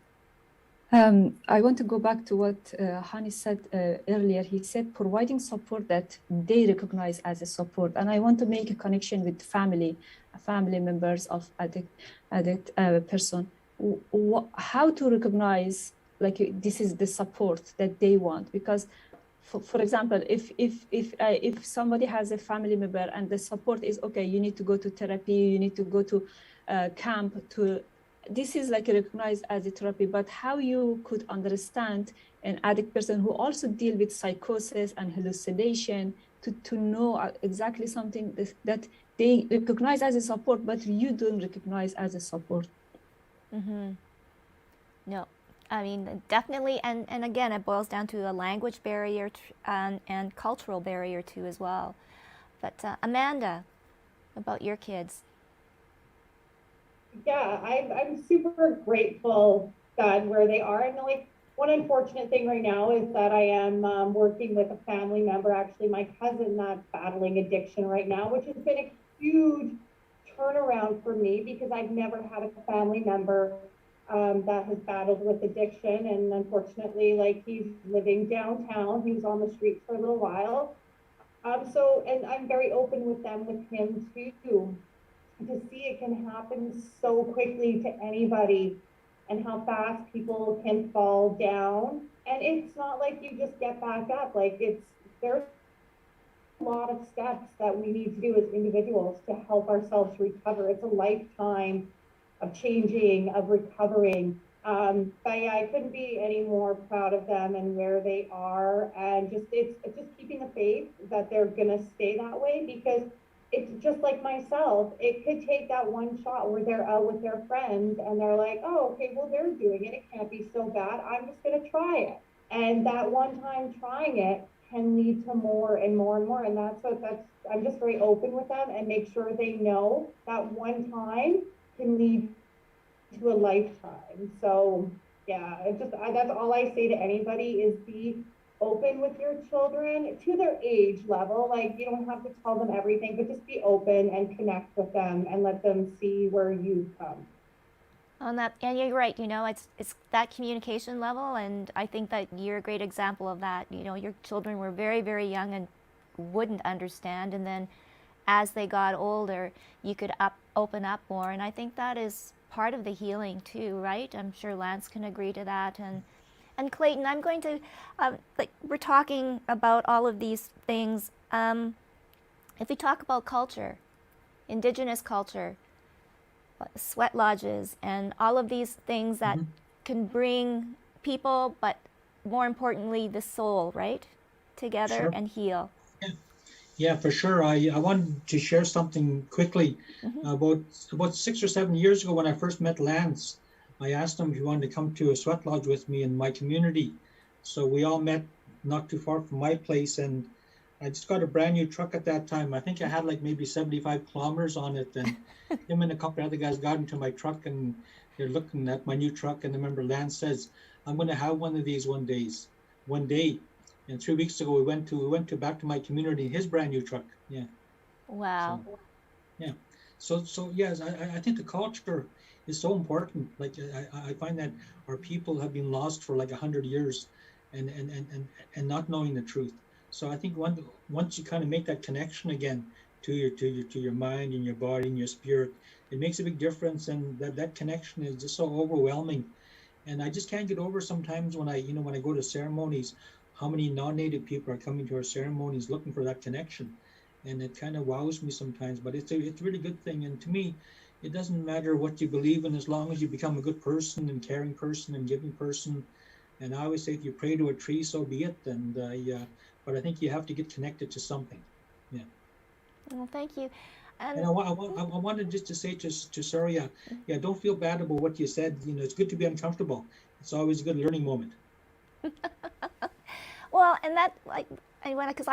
I want to go back to what Hani said earlier. He said providing support that they recognize as a support. And I want to make a connection with family members of addict person. How to recognize, like, this is the support that they want. Because for example, if somebody has a family member and the support is, okay, you need to go to therapy, you need to go to camp to, this is like recognized as a therapy, but how you could understand an addict person who also deal with psychosis and hallucination to know exactly something that they recognize as a support, but you don't recognize as a support. Mm-hmm. No, I mean, definitely. And again, it boils down to a language barrier and cultural barrier too as well. But Amanda, about your kids. Yeah, I'm super grateful that where they are. And like, one unfortunate thing right now is that I am working with a family member, actually my cousin, that's battling addiction right now, which has been a huge turnaround for me, because I've never had a family member that has battled with addiction. And unfortunately, like, he's living downtown, he was on the streets for a little while. And I'm very open with him too, to see it can happen so quickly to anybody. and how fast people can fall down. And it's not like you just get back up. Like there's a lot of steps that we need to do as individuals to help ourselves recover. It's a lifetime of changing, of recovering. But yeah, I couldn't be any more proud of them and where they are, and it's just keeping the faith that they're gonna stay that way, because it's just like myself. It could take that one shot where they're out with their friends and they're like, oh, okay, well they're doing it. It can't be so bad. I'm just gonna try it. And that one time trying it can lead to more and more and more. And I'm just very open with them and make sure they know that one time can lead to a lifetime. So yeah, that's all I say to anybody is be open with your children to their age level. Like, you don't have to tell them everything, but just be open and connect with them and let them see where you've come. On that, and you're right. It's that communication level, and I think that you're a great example of that. Your children were very, very young and wouldn't understand, and then as they got older, you could open up more, and I think that is part of the healing too, right? I'm sure Lance can agree to that, and Clayton, I'm going to we're talking about all of these things. If we talk about culture, Indigenous culture, sweat lodges, and all of these things that can bring people, but more importantly, the soul, right, together Sure. and heal. Yeah, for sure. I wanted to share something quickly. About 6 or 7 years ago, when I first met Lance, I asked him if he wanted to come to a sweat lodge with me in my community. So we all met not too far from my place, and I just got a brand new truck at that time. I think I had like maybe 75 kilometers on it, and him and a couple of other guys got into my truck, and they're looking at my new truck. And I remember Lance says, "I'm going to have one of these one day." And 3 weeks ago, we went to back to my community in his brand new truck. Yeah. Wow. So yeah. So yes, I think the culture is so important. Like I find that our people have been lost for like 100 years, and not knowing the truth. So I think once you kind of make that connection again to your mind and your body and your spirit, it makes a big difference. And that connection is just so overwhelming. And I just can't get over sometimes when I go to ceremonies, how many non-native people are coming to our ceremonies looking for that connection. And it kind of wows me sometimes, but it's a really good thing. And to me, it doesn't matter what you believe in, as long as you become a good person and caring person and giving person. And I always say, if you pray to a tree, so be it. And but I think you have to get connected to something. Yeah. Well, thank you. And I wanted just to say to Saria, yeah, don't feel bad about what you said. It's good to be uncomfortable. It's always a good learning moment. Well, and that I wanted to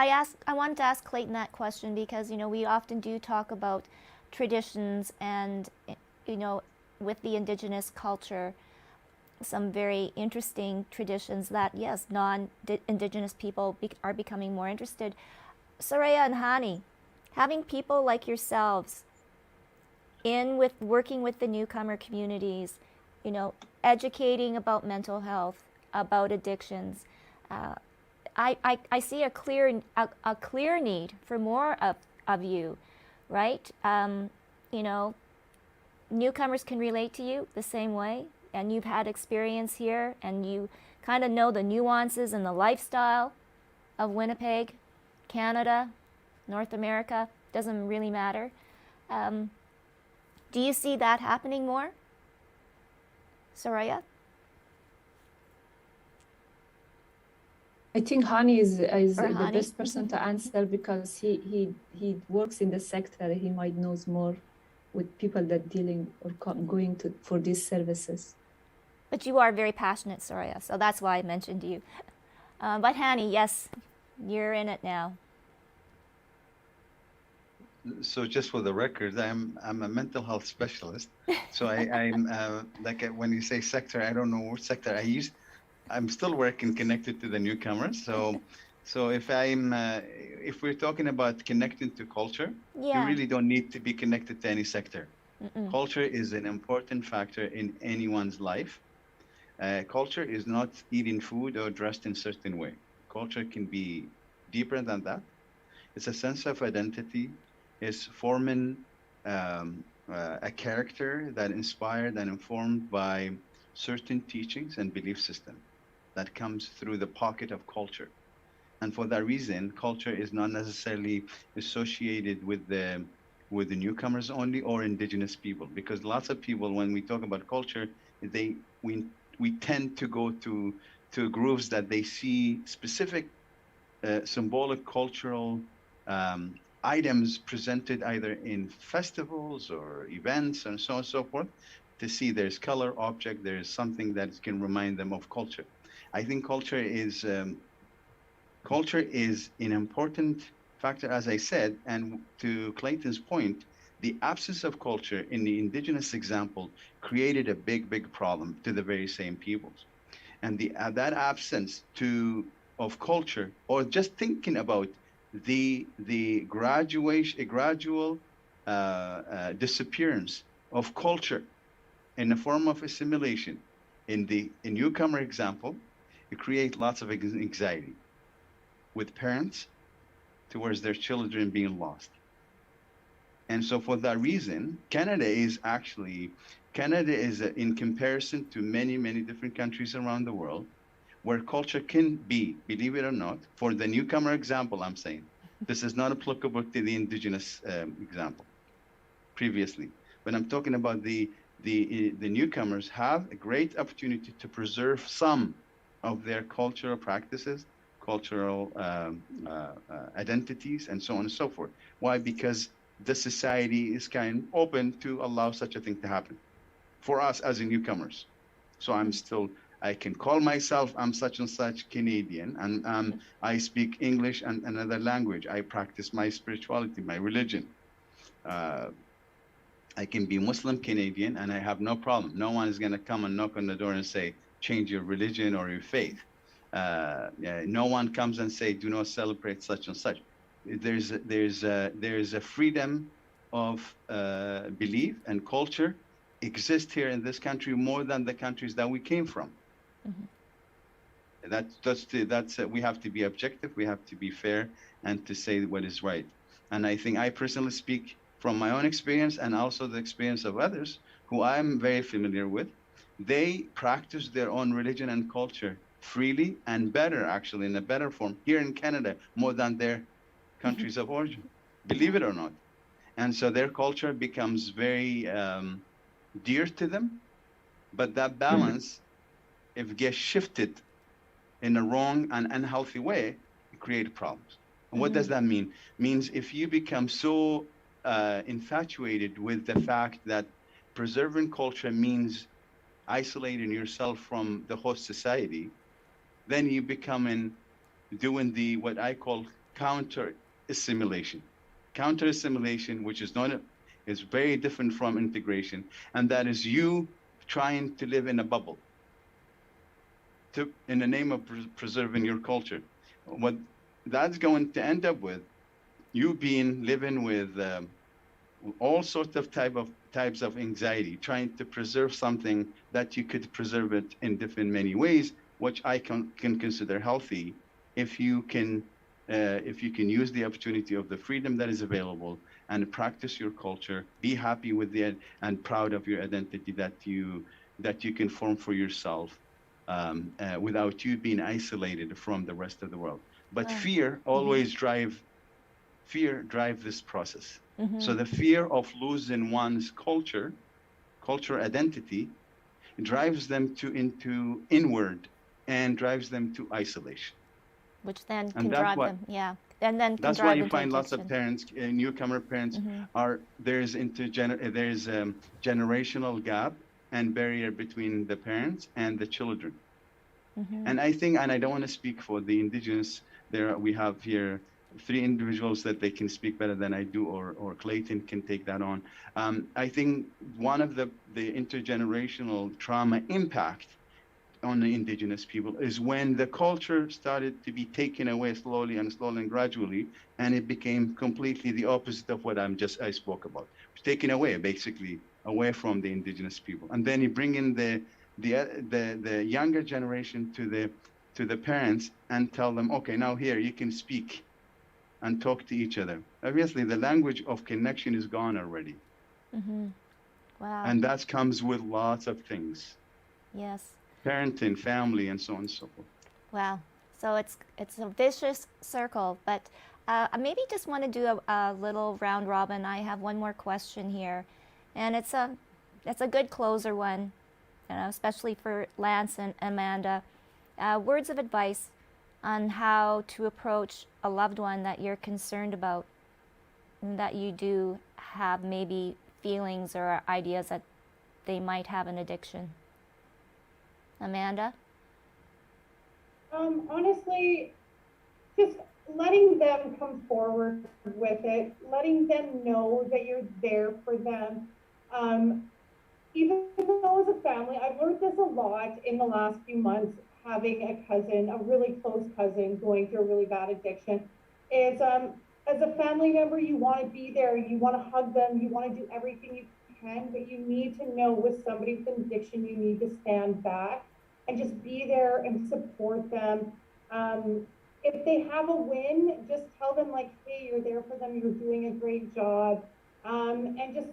ask Clayton that question because we often do talk about traditions and with the Indigenous culture, some very interesting traditions that yes, non-Indigenous people are becoming more interested. Soraya and Hani, having people like yourselves working with the newcomer communities, educating about mental health, about addictions. I see a clear need for more of you, right? Newcomers can relate to you the same way, and you've had experience here, and you kind of know the nuances and the lifestyle of Winnipeg, Canada, North America. Doesn't really matter. Do you see that happening more, Soraya? I think Hani is the Hani. best person to answer because he works in the sector. He might knows more with people that dealing or going for these services. But you are very passionate, Soraya, so that's why I mentioned you. But Hani, yes, you're in it now. So just for the record, I'm a mental health specialist. So I'm like when you say sector, I don't know what sector I use. I'm still working connected to the newcomers. So if we're talking about connecting to culture, you really don't need to be connected to any sector. Culture is an important factor in anyone's life. Culture is not eating food or dressed in a certain way. Culture can be deeper than that. It's a sense of identity. It's forming a character that inspired and informed by certain teachings and belief system that comes through the pocket of culture. And for that reason, culture is not necessarily associated with the newcomers only or indigenous people, because lots of people, when we talk about culture, they we tend to go to groups that they see specific symbolic cultural items presented either in festivals or events and so on and so forth, to see there's color, object, there's something that can remind them of culture. I think culture is an important factor, as I said, and to Clayton's point, the absence of culture in the indigenous example created a big problem to the very same peoples. And that absence of culture, or just thinking about the gradual disappearance of culture in the form of assimilation, in the newcomer example, it creates lots of anxiety with parents towards their children being lost. And so for that reason, Canada is in comparison to many different countries around the world, where culture can be, believe it or not, for the newcomer example, I'm saying, this is not applicable to the indigenous example previously, but I'm talking about the newcomers have a great opportunity to preserve some of their cultural practices, cultural identities, and so on and so forth. Why? Because the society is kind of open to allow such a thing to happen for us as newcomers. So I can call myself, I'm such and such Canadian, and I speak English and another language. I practice my spirituality, my religion. I can be Muslim Canadian, and I have no problem. No one is going to come and knock on the door and say, change your religion or your faith. No one comes and say, do not celebrate such and such. There's a freedom of belief and culture exist here in this country more than the countries that we came from. Mm-hmm. We have to be objective, we have to be fair, and to say what is right. And I think I personally speak from my own experience and also the experience of others who I'm very familiar with. They practice their own religion and culture freely and better, actually, in a better form here in Canada more than their countries of origin, believe it or not. And so their culture becomes very dear to them, but that balance, if it gets shifted in a wrong and unhealthy way, it creates problems. And what does that mean? Means if you become so infatuated with the fact that preserving culture means isolating yourself from the host society, then you become doing what I call counter assimilation. Counter assimilation, which is very different from integration, and that is you trying to live in a bubble in the name of preserving your culture. What that's going to end up with, you living with all sorts of types of anxiety, trying to preserve something that you could preserve it in different many ways, which I can consider healthy if you can use the opportunity of the freedom that is available and practice your culture, be happy with it and proud of your identity that you can form for yourself without you being isolated from the rest of the world. But fear always drive this process. Mm-hmm. So the fear of losing one's culture identity, drives them into inward and drives them to isolation. Which then can drive them, yeah. And then that's why you find lots of parents, newcomer parents, there's generational gap and barrier between the parents and the children. Mm-hmm. And I think, and I don't want to speak for the indigenous, we have here 3 individuals that they can speak better than I do, or Clayton can take that on. I think one of the intergenerational trauma impact on the indigenous people is when the culture started to be taken away slowly and gradually, and it became completely the opposite of what I spoke about. It's taken away, basically, away from the indigenous people. And then you bring in the younger generation to the parents and tell them, okay, now here you can speak and talk to each other. Obviously, the language of connection is gone already. Mm-hmm. Wow. And that comes with lots of things. Yes. parenting, family, and so on and so forth. Wow. So it's a vicious circle, but I maybe just want to do a little round robin. I have one more question here, and it's a good closer one, especially for Lance and Amanda. Words of advice on how to approach a loved one that you're concerned about, and that you do have maybe feelings or ideas that they might have an addiction. Amanda? Honestly, just letting them come forward with it, letting them know that you're there for them. Even though as a family, I've learned this a lot in the last few months, having a cousin, a really close cousin, going through a really bad addiction, is as a family member, you want to be there, you want to hug them, you want to do everything you can, but you need to know with somebody with an addiction, you need to stand back and just be there and support them. If they have a win, just tell them like, hey, you're there for them, you're doing a great job. And just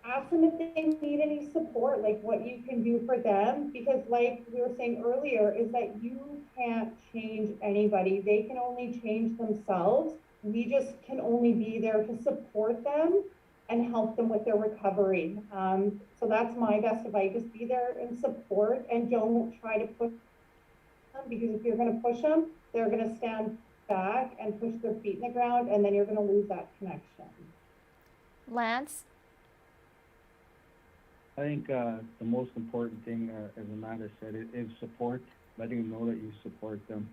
ask them if they need any support, like what you can do for them. Because like we were saying earlier, is that you can't change anybody. They can only change themselves. We just can only be there to support them and help them with their recovery. So that's my best advice. Just be there and support, and don't try to push them, because if you're going to push them, they're going to stand back and push their feet in the ground, and then you're going to lose that connection. Lance? I think the most important thing, as Amanda said, is support, letting them know that you support them.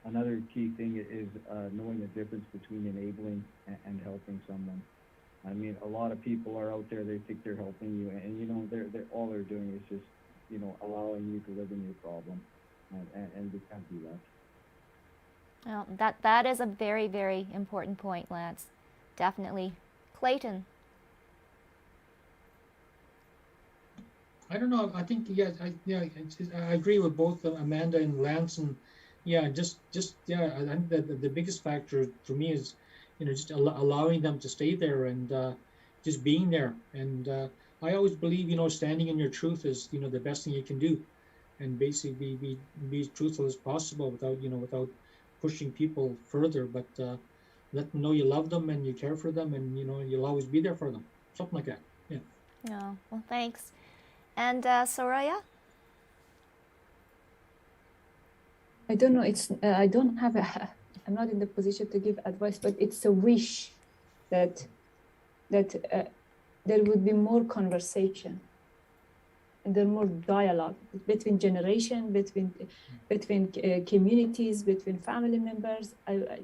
Another key thing is knowing the difference between enabling and helping someone. I mean, a lot of people are out there, they think they're helping you, and you know, they're all they're doing is just, you know, allowing you to live in your problem, and we can't do that. Well, that is a very, very important point, Lance. Definitely. Clayton? I don't know. I think I agree with both Amanda and Lance, and I think that the biggest factor for me is, just allowing them to stay there and just being there. And I always believe, standing in your truth is, the best thing you can do, and basically be as truthful as possible without pushing people further. But let them know you love them and you care for them, and you'll always be there for them. Something like that. Yeah. No. Well, thanks. And Soraya? I don't know. I don't have I'm not in the position to give advice, but it's a wish that there would be more conversation and there more dialogue between generation, between communities, between family members.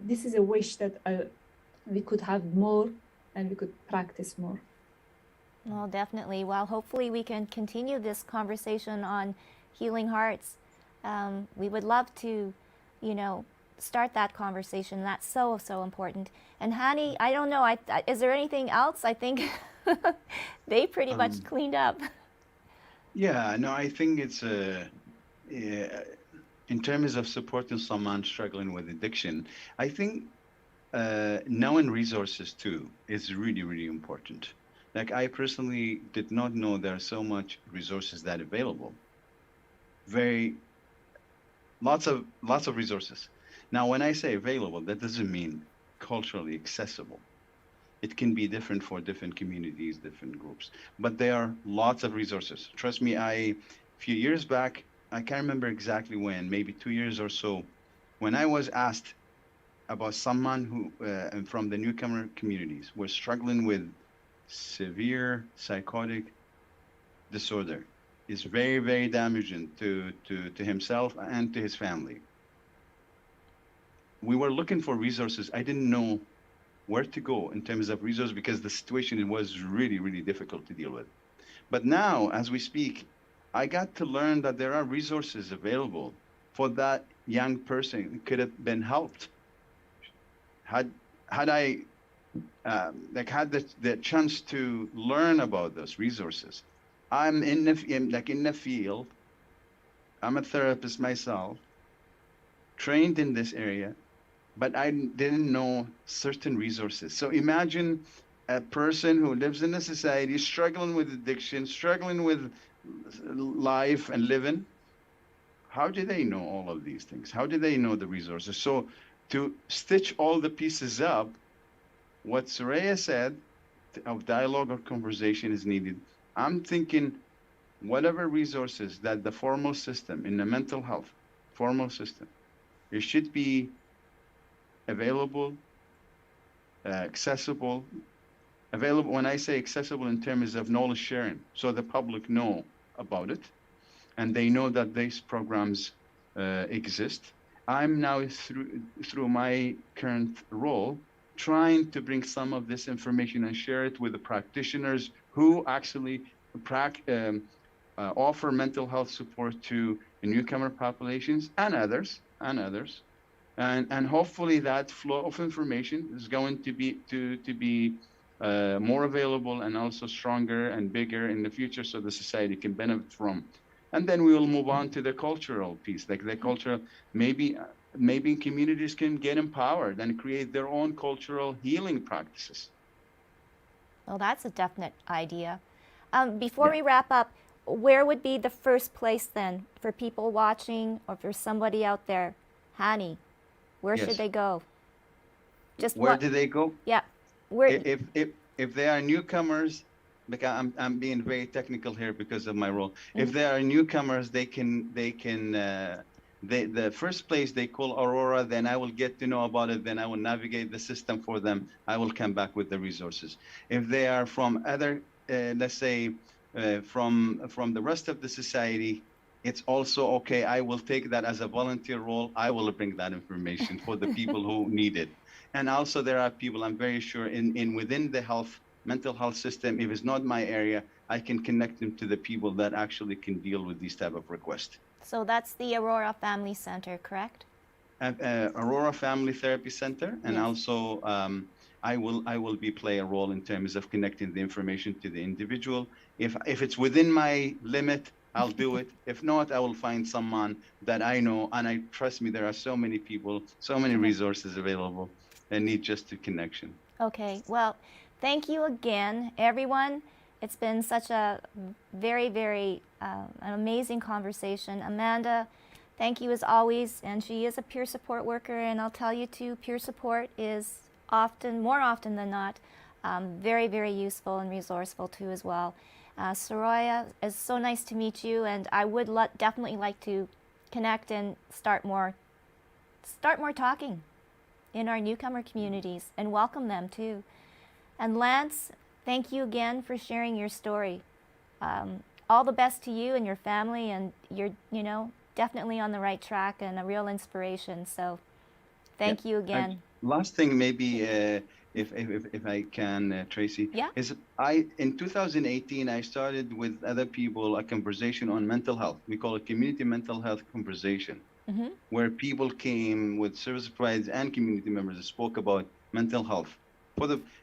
This is a wish that we could have more and we could practice more. Well, definitely. Well, hopefully we can continue this conversation on Healing Hearts. We would love to, start that conversation. That's so, so important. And Hani, I don't know, is there anything else? I think they pretty much cleaned up. Yeah, no, I think it's in terms of supporting someone struggling with addiction, I think knowing resources too is really, really important. Like I personally did not know there are so much resources that are available. Lots of resources. Now, when I say available, that doesn't mean culturally accessible. It can be different for different communities, different groups, but there are lots of resources. Trust me, a few years back, I can't remember exactly when, maybe 2 years or so, when I was asked about someone who from the newcomer communities was struggling with severe psychotic disorder, is very, very damaging to himself and to his family. We were looking for resources. I didn't know where to go in terms of resources because the situation was really, really difficult to deal with. But now, as we speak, I got to learn that there are resources available for that young person who could have been helped. Had I had the chance to learn about those resources. I'm in the field. I'm a therapist myself, trained in this area, but I didn't know certain resources. So imagine a person who lives in a society struggling with addiction, struggling with life and living. How do they know all of these things? How do they know the resources? So to stitch all the pieces up, what Soraya said of dialogue or conversation is needed. I'm thinking whatever resources that the formal system in the mental health, formal system, it should be available, accessible, available. When I say accessible in terms of knowledge sharing, so the public know about it and they know that these programs exist. I'm now through my current role trying to bring some of this information and share it with the practitioners who actually offer mental health support to newcomer populations and others, and hopefully that flow of information is going to be more available and also stronger and bigger in the future, so the society can benefit from. And then we will move on to the cultural piece, like the cultural, maybe communities can get empowered and create their own cultural healing practices. Well, that's a definite idea. Before Yeah. we wrap up, where would be the first place then for people watching or for somebody out there? Hani, where should Yes. they go? Just Where what? do they go? Yeah. Where? If they are newcomers, because I'm being very technical here because of my role. If Mhm. they are newcomers, the first place they call Aurora, then I will get to know about it, then I will navigate the system for them. I will come back with the resources. If they are from other, let's say, from the rest of the society, it's also okay. I will take that as a volunteer role. I will bring that information for the people who need it. And also there are people, I'm very sure, in within the mental health system, if it's not my area, I can connect them to the people that actually can deal with these type of requests. So that's the Aurora Family Center, correct? Aurora Family Therapy Center, and Yes. also I will be play a role in terms of connecting the information to the individual. If it's within my limit, I'll do it. If not, I will find someone that I know, and I trust me. There are so many people, so many Okay. resources available, and need just a connection. Okay. Well, thank you again, everyone. It's been such a very, very an amazing conversation. Amanda, thank you as always. And she is a peer support worker, and I'll tell you too, peer support is often, more often than not, very, very useful and resourceful too as well. Soraya, it's so nice to meet you, and I would definitely like to connect and start more talking in our newcomer communities and welcome them too. And Lance, thank you again for sharing your story. All the best to you and your family, and you're, definitely on the right track and a real inspiration. So Yeah. thank you again. Last thing, maybe if I can, Tracy, Yeah. is in 2018 I started with other people a conversation on mental health. We call it community mental health conversation, Mm-hmm. where people came with service providers and community members that spoke about mental health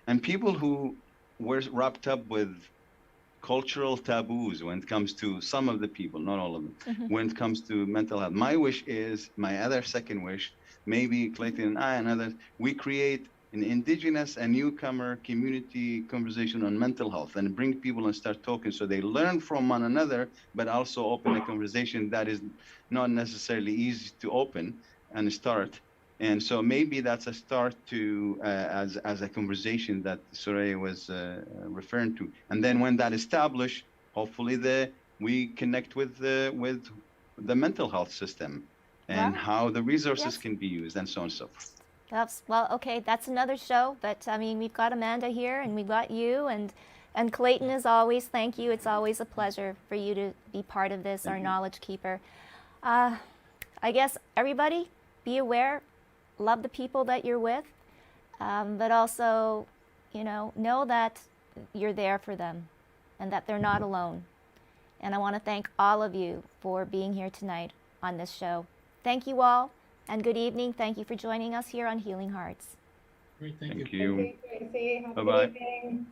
and people who were wrapped up with cultural taboos when it comes to some of the people, not all of them, Mm-hmm. when it comes to mental health. My wish is, my other second wish, maybe Clayton and I and others, we create an indigenous and newcomer community conversation on mental health and bring people and start talking so they learn from one another, but also open a conversation that is not necessarily easy to open and start. And so maybe that's a start to as a conversation that Soraya was referring to. And then when that established, hopefully we connect with the mental health system and Well, how the resources yes. can be used and so on and so forth. Okay. That's another show. But I mean, we've got Amanda here, and we've got you, and Clayton as always. Thank you. It's always a pleasure for you to be part of this, Thank our you. knowledge keeper. I guess everybody, be aware, love the people that you're with, but also, know that you're there for them, and that they're not alone. And I want to thank all of you for being here tonight on this show. Thank you all, and good evening. Thank you for joining us here on Healing Hearts. Great, thank you. Thank you. Thank you, Tracy. Have a Bye-bye. good evening.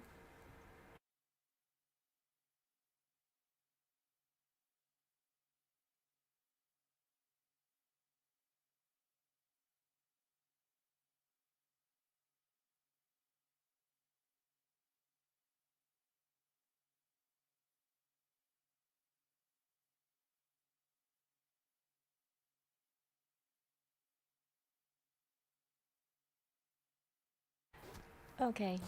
Okay.